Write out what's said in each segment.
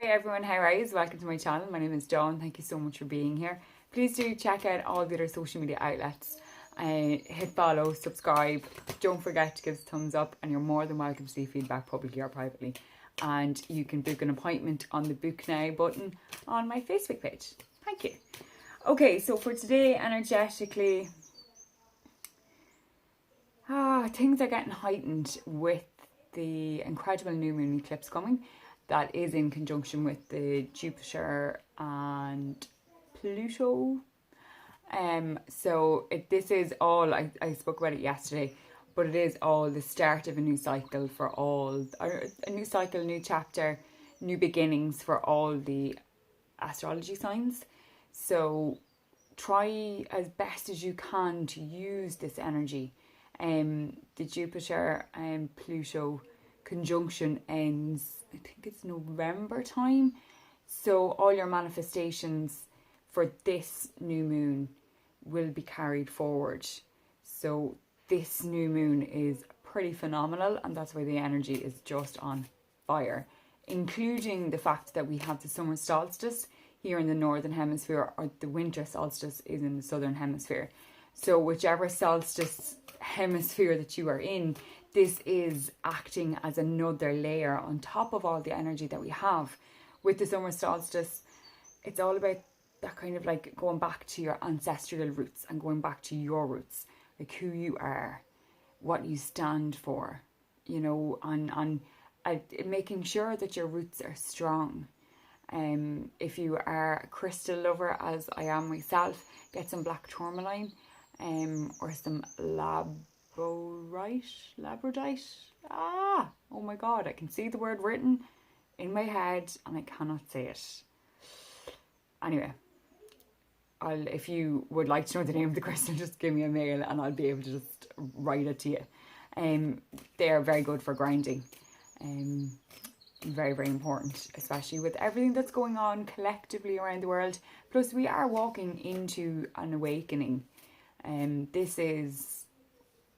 Hey everyone, how are you? Welcome to my channel. My name is Dawn. Thank you so much for being here. Please do check out all the other social media outlets. Hit follow, subscribe. Don't forget to give us a thumbs up, and you're more than welcome to leave feedback publicly or privately. And you can book an appointment on the Book Now button on my Facebook page. Thank you. Okay, so for today, energetically, things are getting heightened with the incredible new moon eclipse coming. That is in conjunction with the Jupiter and Pluto. This is all, I spoke about it yesterday, but it is all the start of a new cycle for all, a new cycle, new chapter, new beginnings for all the astrology signs. So try as best as you can to use this energy. The Jupiter and Pluto conjunction ends, I think it's November time. So all your manifestations for this new moon will be carried forward. So this new moon is pretty phenomenal, and that's why the energy is just on fire, including the fact that we have the summer solstice here in the northern hemisphere, or the winter solstice is in the southern hemisphere. So whichever solstice hemisphere that you are in, this is acting as another layer on top of all the energy that we have. With the summer solstice, it's all about that kind of like going back to your ancestral roots and going back to your roots, like who you are, what you stand for, you know, and making sure that your roots are strong. If you are a crystal lover, as I am myself, get some black tourmaline, or some labradorite. Oh my god, I can see the word written in my head and I cannot say it. Anyway, if you would like to know the name of the crystal, just give me a mail and I'll be able to just write it to you. They are very good for grounding. Very, very important, especially with everything that's going on collectively around the world. Plus, we are walking into an awakening. This is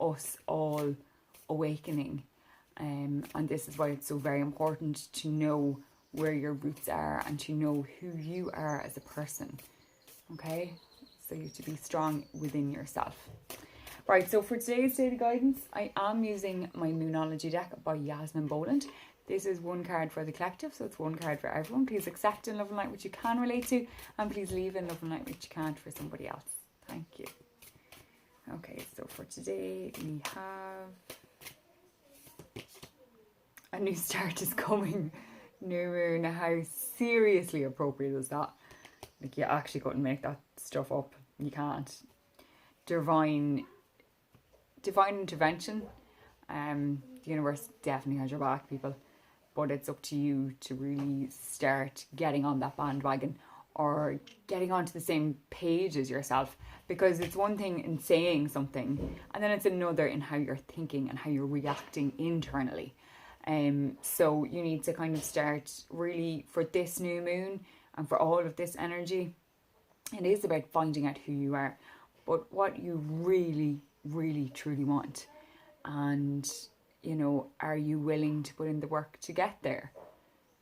us all awakening. And this is why it's so very important to know where your roots are and to know who you are as a person. Okay? So you have to be strong within yourself. Right, so for today's daily guidance, I am using my Moonology deck by Yasmin Boland. This is one card for the collective, so it's one card for everyone. Please accept in love and light which you can relate to, and please leave in love and light which you can't for somebody else. Thank you. Okay, so for today we have a new start is coming. New moon. How seriously appropriate is that? Like, you actually couldn't make that stuff up. You can't. Divine intervention. The universe definitely has your back, people. But it's up to you to really start getting on that bandwagon or getting onto the same page as yourself. Because it's one thing in saying something, and then it's another in how you're thinking and how you're reacting internally. So you need to kind of start really, for this new moon and for all of this energy, it is about finding out who you are, but what you really, really, truly want. And, you know, are you willing to put in the work to get there?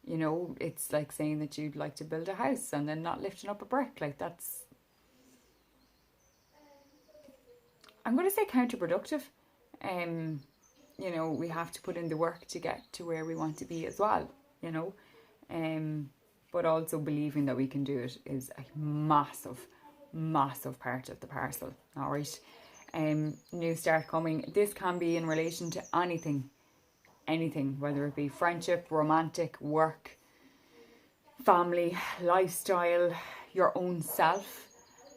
You know, it's like saying that you'd like to build a house and then not lifting up a brick. Like, that's, I'm going to say, counterproductive. You know, we have to put in the work to get to where we want to be as well, you know. But also believing that we can do it is a massive, massive part of the parcel. All right. New start coming. This can be in relation to anything, whether it be friendship, romantic, work, family, lifestyle, your own self.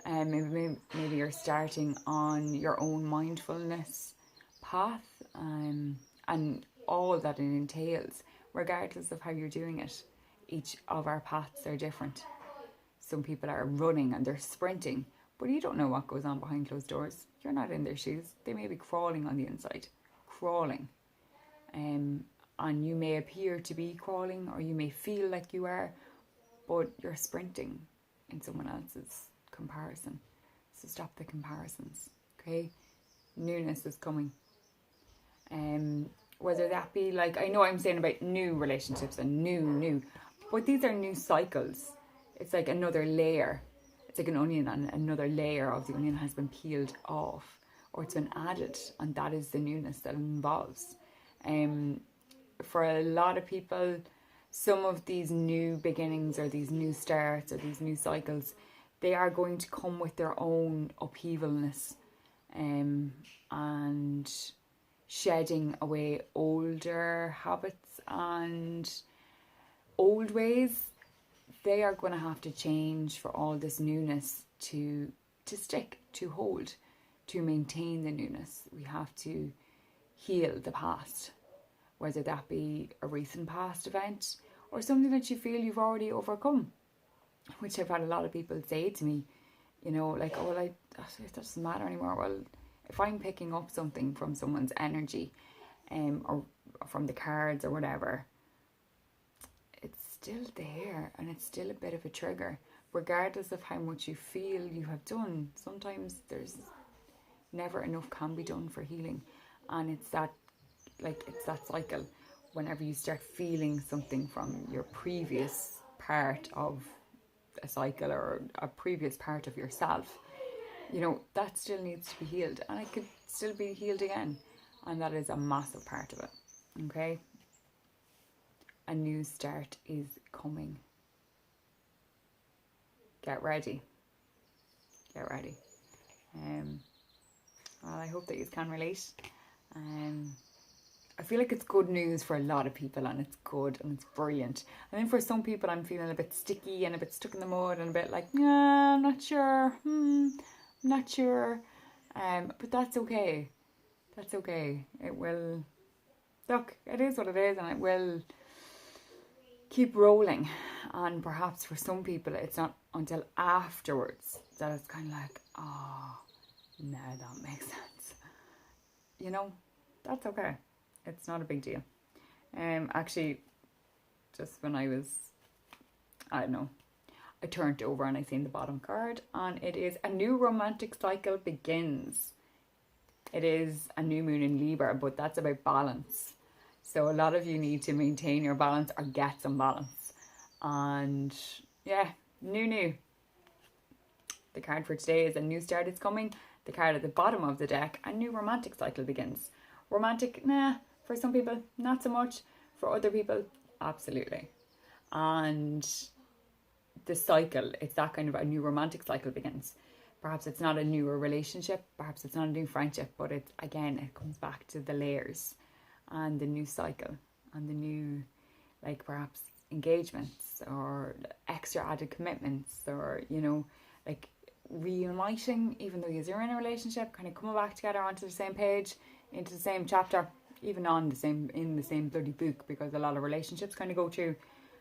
Maybe you're starting on your own mindfulness path, and all that it entails, regardless of how you're doing it. Each of our paths are different. Some people are running and they're sprinting, but you don't know what goes on behind closed doors. You're not in their shoes. They may be crawling on the inside, crawling. And you may appear to be crawling, or you may feel like you are, but you're sprinting in someone else's comparison. So stop the comparisons, okay? Newness is coming. Whether that be like, I know I'm saying about new relationships and new, But these are new cycles. It's like another layer. It's like an onion, and another layer of the onion has been peeled off, or it's been added, and that is the newness that it involves. For a lot of people, some of these new beginnings or these new starts or these new cycles, they are going to come with their own upheavalness, and shedding away older habits and old ways. They are going to have to change for all this newness to stick, to hold, to maintain the newness. We have to heal the past, whether that be a recent past event or something that you feel you've already overcome, which I've had a lot of people say to me, you know, like, oh, well, it doesn't matter anymore. Well, if I'm picking up something from someone's energy, or from the cards or whatever, it's still there, and it's still a bit of a trigger, regardless of how much you feel you have done. Sometimes there's never enough can be done for healing, and it's that cycle. Whenever you start feeling something from your previous part of a cycle or a previous part of yourself, you know, that still needs to be healed, and it could still be healed again, and that is a massive part of it. Okay, a new start is coming. Get ready. Well, I hope that you can relate. I feel like it's good news for a lot of people, and it's good and it's brilliant. And then for some people, I'm feeling a bit sticky and a bit stuck in the mud and a bit like, nah, I'm not sure. I'm not sure. But that's okay. That's okay. It will, look, it is what it is, and it will keep rolling. And perhaps for some people, it's not until afterwards that it's kind of like, oh, now that makes sense. You know, that's okay. It's not a big deal. Actually, just when I was, I don't know, I turned over and I seen the bottom card, and it is a new romantic cycle begins. It is a new moon in Libra, but that's about balance. So a lot of you need to maintain your balance or get some balance. And yeah, new. The card for today is a new start is coming. The card at the bottom of the deck, a new romantic cycle begins. Romantic, nah. For some people, not so much. For other people, absolutely. And the cycle, it's that kind of a new romantic cycle begins. Perhaps it's not a newer relationship, perhaps it's not a new friendship, but it's, again, it comes back to the layers and the new cycle and the new, like, perhaps engagements or extra added commitments, or, you know, like reuniting, even though you're in a relationship, kind of coming back together onto the same page, into the same chapter, even in the same bloody book, because a lot of relationships kind of go through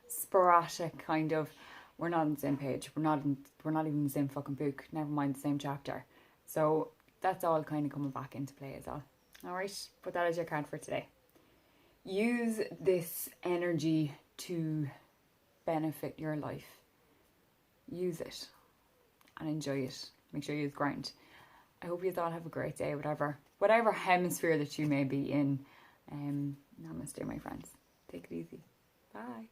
sporadic kind of, we're not on the same page, we're not even in the same fucking book, never mind the same chapter. So that's all kind of coming back into play as well. All right, but that is your card for today. Use this energy to benefit your life. Use it and enjoy it. Make sure you use ground. I hope you all have a great day, whatever hemisphere that you may be in. Namaste, my friends. Take it easy. Bye.